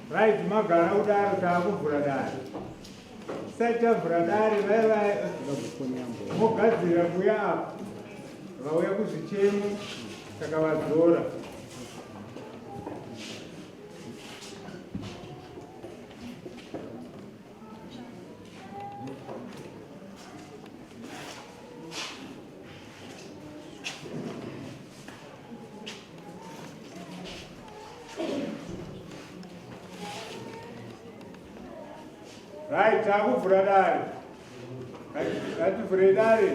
Right, Magara, set up Bradari, Mukadzi, we are Kusichemu, Takawazora. Right, Tabu Bradari. That's Bradari.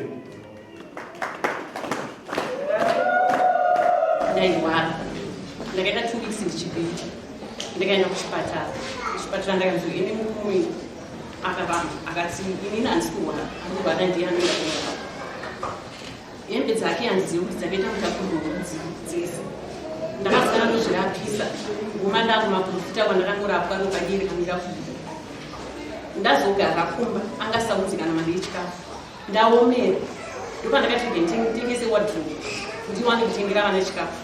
There you are. Like I had 2 weeks in Chibi. The guy of Spata. Spata and I was in movie. I got seen in and school. I'm going to the Zaki and Zoo, the bit of this. The husband should have pizza. Woman down my computer when I got up and I did come. Ndazogara kumba angasauzika namandika ndawomera ndopandakatengese wardrobe kuti wani kutengera vana chikafu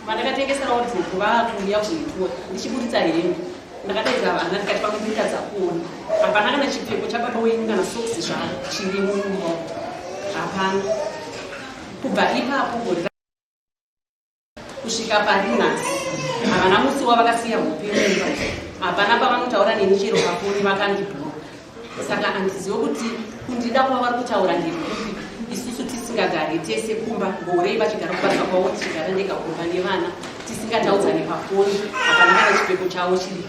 vandakatengesera wardrobe vakuuya kuitora ndichiburitsa hembe ndakataidza vana ndikati pamupinda kuona hapana kana chipfeko chababa wenyu kana soksi zvachirimo nyumba hapana kubva ipapo gorira kusvika parinasi havana musi wavakasiya upenyu hapana pavanotaura neni chero paponi vakandibhura saka handizivi kuti kundida kwava vari kutaura ndekupi isusu tisingagari tese kumba ngorei vachigara kubasa kwavo tichigara ndega kumba nevana tisingataudzane paponi hapana kana chipfeko chavo chiri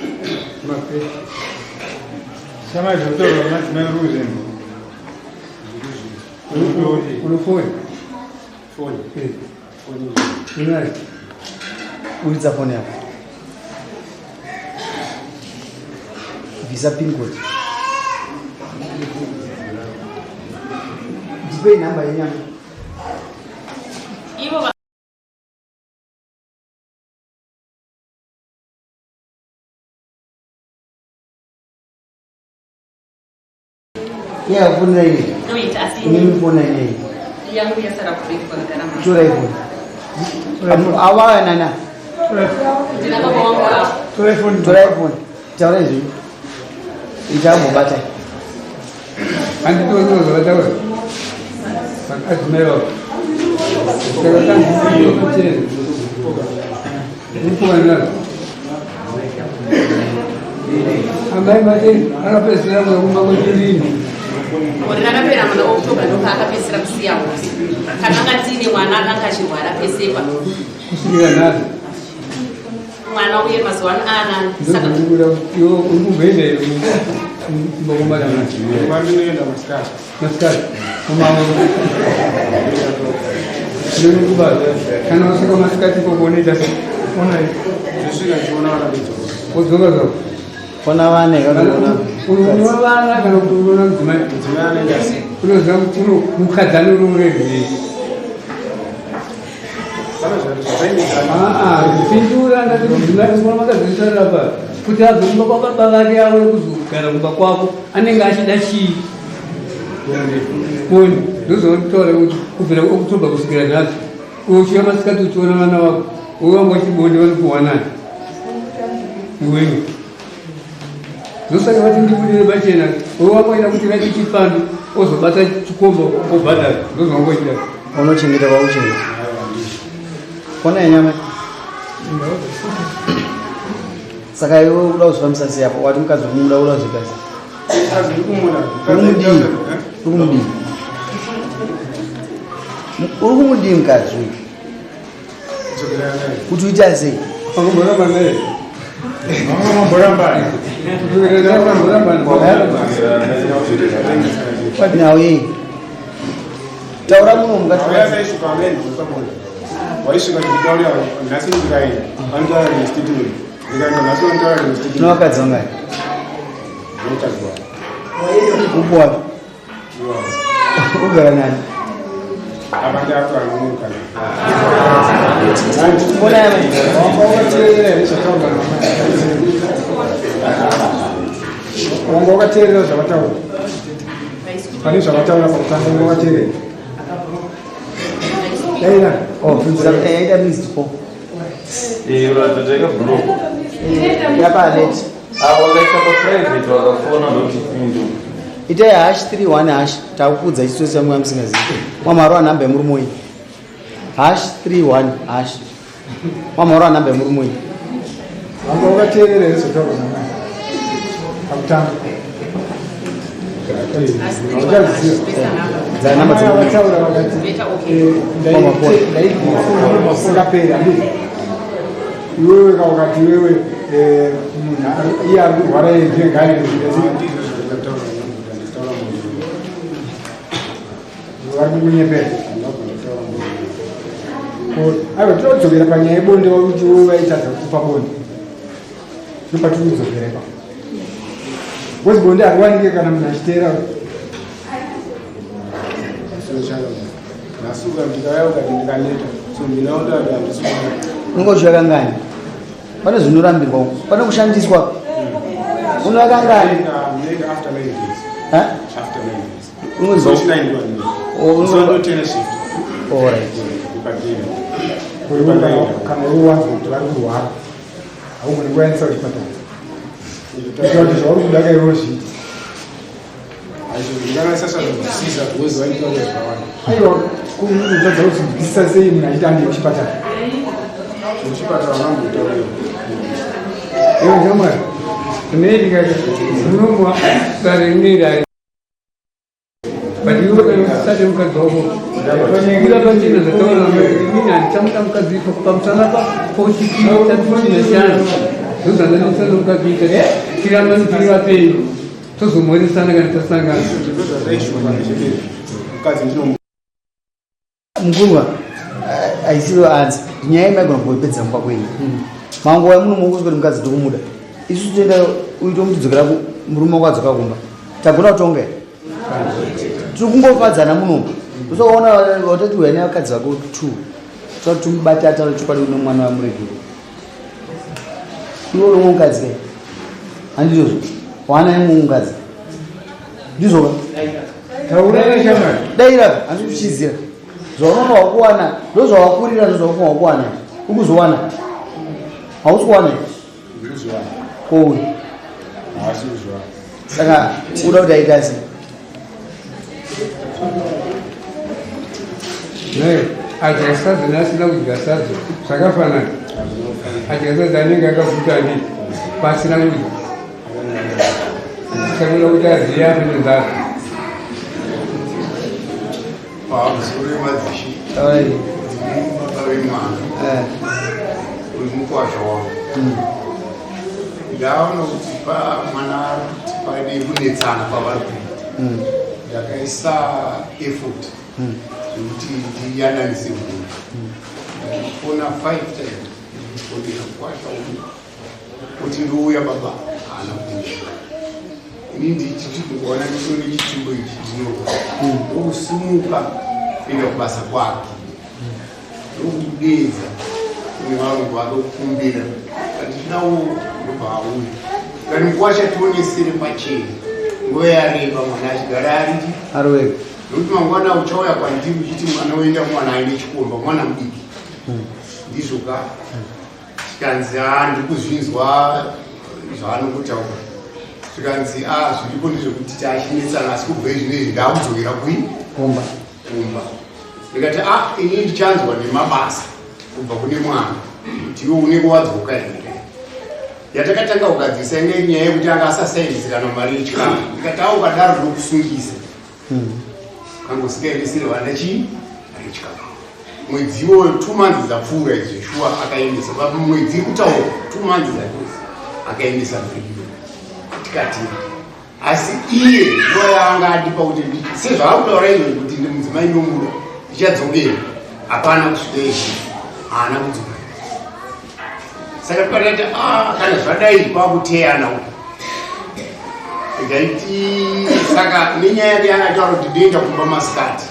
Ulitsa phone yako. Visa pin code. Display number yenyewe. Ivo Yeah, phone nini? no itasi. Mimi phone nini? Yangu ya sara kulipa na gharama. Chora hiyo. Awa nana. Jina baba wangu hapo. Chora hiyo. Chora hiyo. Ijambo bata. Andi tu bata. Sakatmero. Sakatan hiyo kuche. Nipo ana. Ambaye maji anapesa kwa kujilini. Ndakapera muna October ndokakapesera kusiya hosi. Kananga tine mwana akangachirwara pesepa. Kusira nazo. Mwana uye mazuva ana. Saka ndikura yo umubende mbogoma na machini. Kwaminoenda maskati. Maskati. Mama. Ndio kubala. Kana usiko maskati kokone dasa. Ona. Jisika jiona wala bicho. Ozoga. Kona vane kana uno vana kana kuona dzimane ndasi unoza uno mukadzano rumurezi zipindura ndadzimane zikona makadzisara pa kuti azomba kwababa vake avo kuzogara kumba kwako anenge achida chii koni ndozotaura kuti kubvira okutoba kusvikira nhasi uchia masikati uchiona vana vako uvanga chibonde vanikuwanani iwenyu Nusaka vati ndibudire bachena, wakaenda kuti vaiti chipando, ozobata chikombo, obhadhara, ndozvangoita. Unochengeta kwauchengeta. Kona nyama. Saka iwe uda kuzofambisa sei apo, wati mukadzi unomuda uda kuzikaza. Urikumudivi mukadzi uyu. Kuti uita sei? Pakubona mangere. But now, Taura Munga. Why should I be nothing behind under the institute? No, that's on that. What? Oh, that means for. You have to take a blue. I will like a private or a phone or it hash 31 hash taukudza chito chamwe msingazi mwamaro anamba emurumoi hash 31 hash mwamaro anamba emurumoi Anongogara is a trouble. I'm done. I was told to get up on a Bonde or to wait at the Bonde. Look at you. What's Bonde at 1 year and I'm stay out. Nasuka ndikayauka ndikaneta so ndinaona ngozvakangani pane zvinorambirwa pane kushandiswa unakangani after 9 days after 9 days unozwa so 9 days so not 10 shift all right kana uwanze kurwara haugoni kuendesa kuchipatara ndikati zvauri kuda kairozvi ndikana sasa ndikusiza kuweza waita zvawanda aiwa kunotadza kuti ndikisa sei munhu achiita ndi kuchipatara kuchipatara vangu utaura iwe nyamara ndinenge zvinongwa sarinira but iwe kana mukadzi wako ira pachina zvataura mimi handichamuda mukadzi pamusana papochikiitatineshana zozandanisana mukadzi ita tiramanitirira pei tozomhoresana kana tasangana mungurwa aisiwo anzi nyaya imagona kuipedza mumba kwenyu manguva yamunomongozi kuti mukadzi tikumuda isu toenda uito mutidzokera murume wako adzoka kumba tagona kutonga tiri kungofadzana munomu usoona watati uya nevakadzi vako 2 toti tumubate ataure chokwadi une mwana wamuregere iwo nomwe mukadzi kai handizvozvo wana imwe mukadzi ndizvoka daira handi kuchizira zvaunonga wakuwana ndozvawakurira ndozvaunga wakuwana ukuzowana hausi kuwana kouri saka uda kuti aita sei adya sadza neasina kudya sadza zvakafanana adya sadza anenge akaguta ndi pasina kudya sakaoda kuti aziye anonenzara pamusoro wemadzishi baba vemwana uri mukwazha wavo ndaona kuti mwana kuti pane kunetsana pavari kuita ndakaisa effort zvekuti ndiyananise munhu ndakona 5 times ndikondera kukwasha uyu kuti ndiuya baba haana kudisha ini ndichiti ndikuona ndisoni chitimbo ichi ndokusumuka kuenda kubasa kwake ndokudedza kune vanhu vadokukumbira kati tinawo ndobva auya kani mukwasha tionesere pachena nguva yareba mwana achigara ariti aroweka nokuti mangwana uchauya kwandiri uchiti mwana woenda mwana aine chikomba mwana mudiki ndizvoka chikanzi ndikuzvinzwa zvaanokutaura zvikanzi zviripo ndezvekuti taachinetsana asi kubva izvinezvi ndaakudzokera kumba ndikati ini ndichanzwa nemabasa kubva kune mwana kuti iwe unenge wadzoka here yatakatanga kugadzisa inge nyaya yekuti anga asasainzirana mari yechikamu ndikati ukadaro ndokusungisa kangosikaendesere vana chii arichikamu mwedziwo 2 months dzapfuura izvo shuwa akaendesa pa mwedzi kutaura 2 months dzapfuura akaendesa mberiyo tikati asi iye nguva yaanga adipa kuti sezvaakutaura izvozvo kuti mudzimai nomuda ndichadzokera hapana kusvika izvi haana kudzoka. Saka tikati kana zvadai kwakuteyana ikaiti saka nenyaya yake angataura kuti ndoenda kumba masikati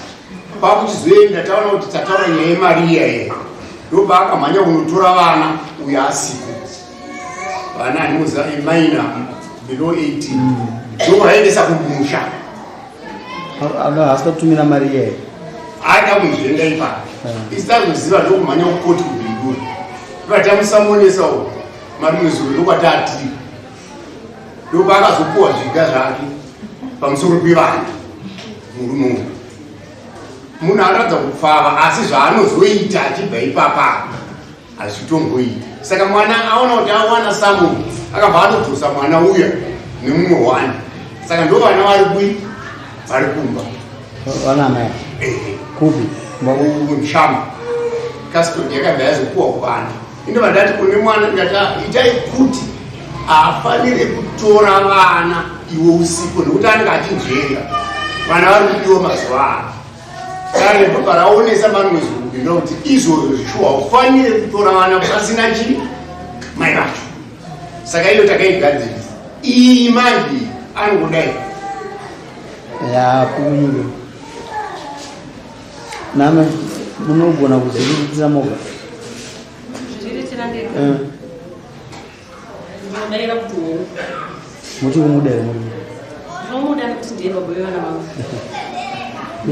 kwakuchizoenda taona kuti tataura nyaya yemariya here ndobva akamhanya kunotora vana uyo asiku vana anoza emaina below 18 ndovaendesa kumusha asikatumira mariya here ada kuzvienda ipapo isitazoziva ndokumhanya kukoti kubhidura ikatamusamonesawo marimwezuro ndokwataatiri ndopa akazopuwa zviga zvake pamusoro pevana murume munhu anoratidza kupfava asi zvaanozoita achibva ipapa hazvitongoita. Saka mwana aona kuti awana samuel akabva anodzosa mwana uya nemumwe wani. Saka ndo vana vari kui vari kumba vana mai kupi mushamba custody yakabva yazopuwa kuvana ino vandati kune mwana ndata itai kuti afanire kutora vana iwe usiku nekuti anenge achinzvenga vana vari kudiwa mazuva ano. Kare baba raonesa marimwezi kupinda kuti izvozvo zvishuwa ufanire kutora vana pasina chi mai vacho. Saka iyo takaigadzirisa iyi manje angodai yakunyuka name munogona kuzviritira moga muchikumudere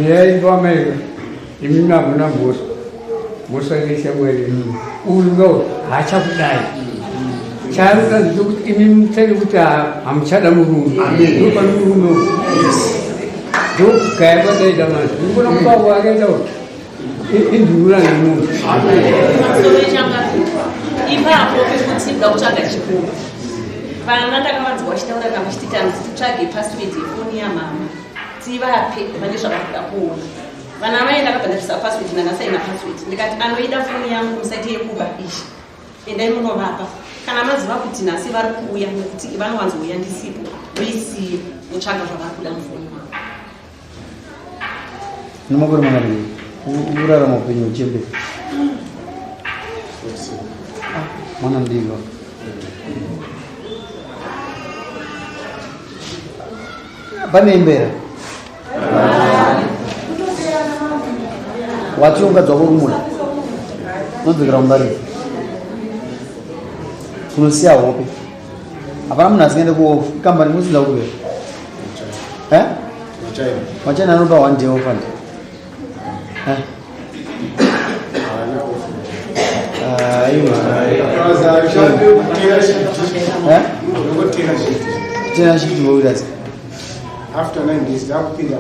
yaindoameka iminamuna mbusa musaisha mwere ulo hachakudai charuta kuti imi mutari kuti hamuchada murume ndopa murume ndokugaya padaida manje ndikona kubawa akaita indurura nemunhu ipapo pekutibwa kutsvaga chikuru vana ndakavanzwa chitaura kama chititanzi titsvage password yefoni yamama tivape vane zvavakuda kuona. Vana mai ndakabhandafisa password ndakasaina password ndikati anoida foni yangu musaite yekuba ishi endai munovapa kana maziva kuti nhasi vari kuuya nekuti vanowanzouya ndisipo voisiye mutsvaga zvavakuda mufoni mavo. nemakore mangarii urarama upenyu uchemberi mwana ndiva pane imbera wachiungadzwa kurumuna nodzokera kumbariro kunosiya hope hapana munhu asingaende kukambani musinza kuruvera machina anopa 1 day ofand tena shifti voidazi after 9 days ndakupinda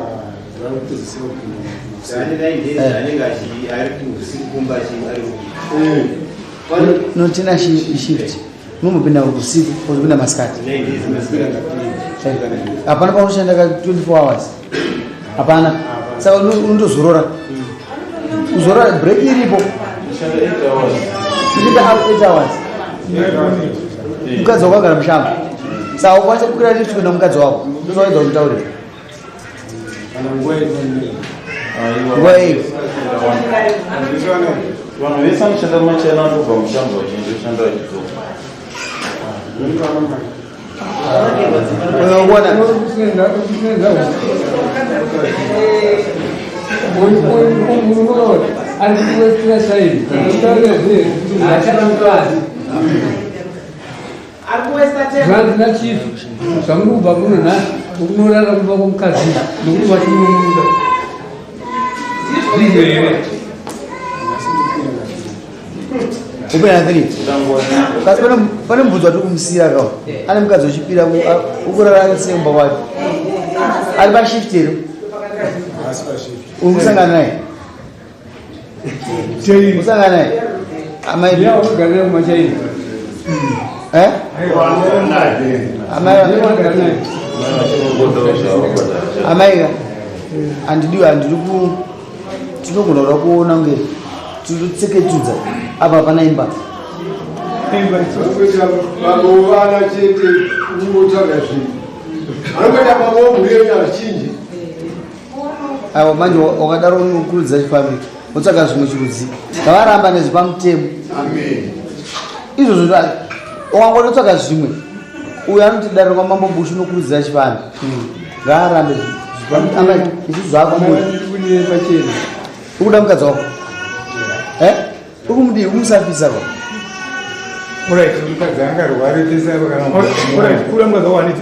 no tena shift nomupinda usiku uzopinda masikati hapana paunoshanda ka 24 hours hapana saka undozorora uzorora break iripo kusvika 8 hours mukadzi wako agara mushamba saka ukwanisa kukwira lift kuenda mukadzi wako ndozoedza kutaurira nguva iyi vanhu vese anoshanda machena anobva mushamba vachindoshanda vachidzoka arikuwestira saidi acharamukazi zvanzina chifu zvamurikubva kuno nhasi ukunorara kumba kwomukadzi nokuti vachinomuda ndizvo here upena 3 kasi pane mbudzi wati kumusiya kawa ane mukadzi wechipira ukurara semba kwake ari pashiftero uri kusangana naye usangana naye amaigana kumachaini amaiga andidiwa tinogona kuda kuona kunge titseketudza apa pana imba Vana chete ungotsvaga zvinhu anokuita mavo muriyota vachinji aiwa manje wakadaro unokurudzira chifambi wotsvaga zvimwe chirudzi ngavaramba nezvepamutemo izvozvo wangototsvaga zvimwe uyo anoti dare kwamambo bushu unokurudzira chifambi ngaarambe izvi zvakwamuri ukuda mukadzi wako ukumudii ukumusafisa kwa kura mukadzi wako aniti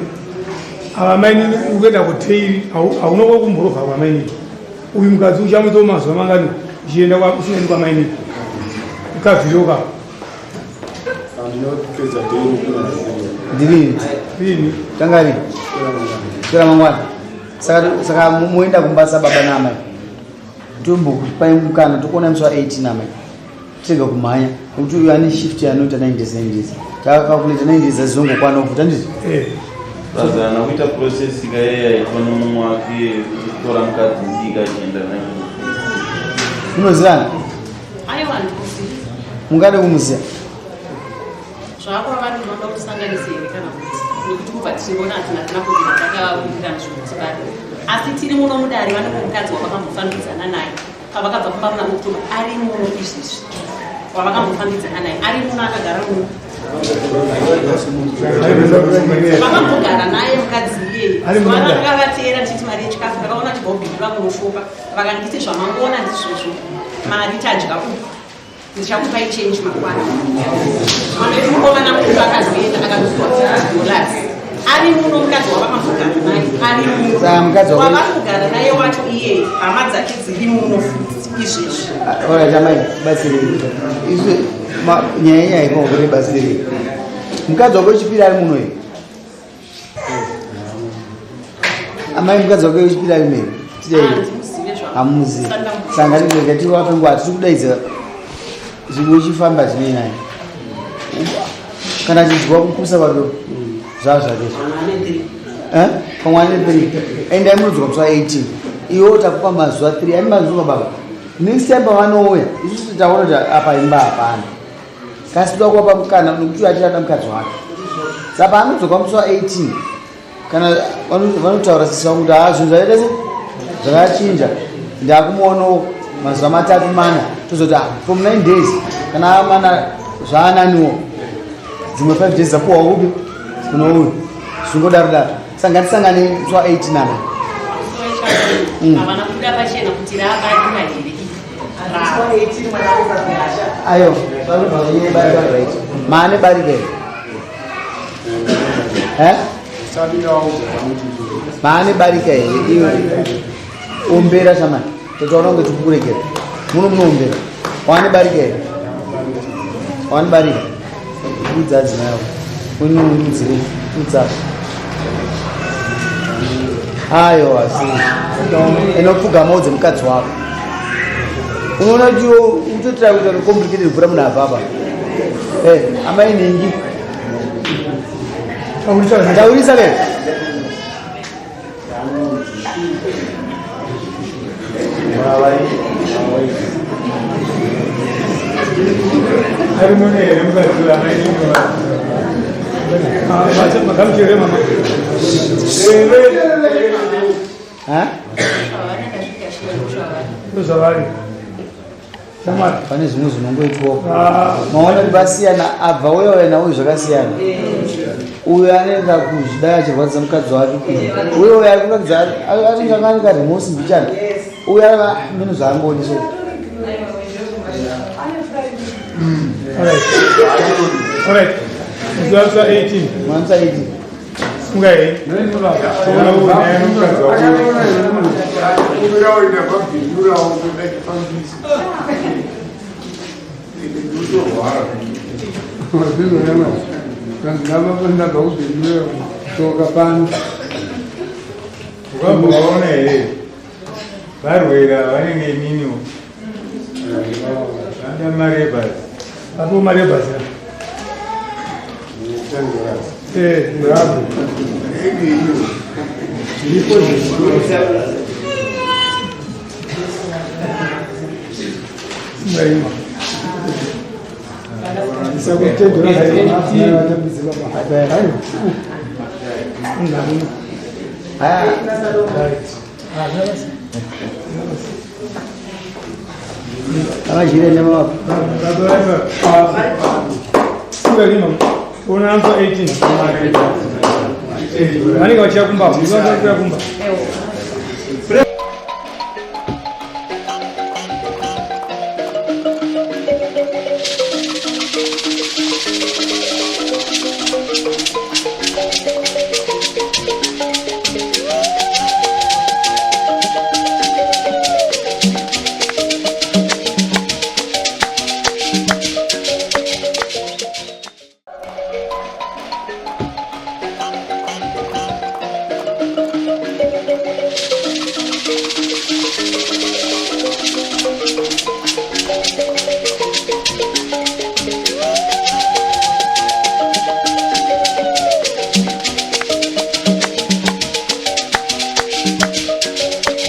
avamaini ukuenda kuteiri haunoko kumborova kwamaini uyu mukadzi uchamuita mazuva mangani uchienda usingaendi kwamaini ukavhiroka ndivini tangari kura mangwana saka moenda kumbasa baba namai tombokupai mukana tokuona musi wa18 amai tega kumhanya kuti uyu ane shift anoita 9 days takakalkuleta 9 days azongokwana kuvuta ndizvo Bazana kuita process ikaya yaitwa nomumwe wake kutora mukadzi ndika achienda naye. Munozirana? Aiwa ndikuziva. Mungade kumuziya? Zvakava vanhu vanoda kusanganisira kana kuti nekuti kubva tichiona hatina kuita takawirirana zvokutibata. Asi tiri muno mudare vane mukadzi wavakambofambidzana naye pavakabva kumba muna Oktoba ari muno izvizvi wavakambofambidzana naye ari muno akagara muno. Vakambogara naye mukadzi iyeye vakavatera tichiti mari yechikafu ndakaona chibhobhiri vakunoshopa vakanditi zvamangoona ndizvozvo mari tadya uku ndichakupai chenji makwana manoti mukomana mukuru akazoenda akazodollars ari muno mukadzi wavakambogara naye ari muno wavakugara naye wacho iyeye hama dzake dziri muno izvezvi chamai batsirei izvi nyaya ikaongore batsirei mukadzi wako wechipiri ari muno here amai mukadzi wako wechipiri ari mene hamuzivi sanga tirwapenguva tiri kudaidza zvichifamba zvinei naye kana chidyiwa kukusa kwake zvava zvakezvo pamwe ane 3 endai munodzwa musi wa18 iwo takupa mazuva 3 ani mazuva baba next time pavanouya isusu taona kuti apa imba hapana kasi toda kuwapa mukana nokuti achirada mukadzi wake saka paanodzoka musi wa18 kana vanotaura sisi vangu kuti zvinhu zvaita se zvakachinja ndakumuonawo mazuva 3-4 tozoti from 9 days kana mana zvaananiwo dzimwe 5 days zapuwa upi kuno uyu zvingodaro saka ngatisangane musi wa18 ana havana kuda pachena kuti raabadika here ayo maane barika here maane barika here iyo ombera shamani totaona kunge tikukurekera muno munoombera waane barika here waane barika udzadzi nayo unomudzire udzaka ayo asi inopfugamawo dzemukadzi wako unoona kuti utotira kuita complicated kura munhu apapa amai ningi taurisa ke pane zvimwe zvinongoitwapo maona kuti vasiyana abva uya nauyu zvakasiyana uyo anoenda kuzvidai achirwadzisa mukadzi wake uyo uyo arikurakidza aringakanika remosi mbichana uyo arava mino zvaangooniso mwanza 18 mungai ukaona here varwera vanenge niniwo vana marebhasi apo marebhasi bravo zviripo Una answer 18. Mani kwa chia kumba, you want to kumba.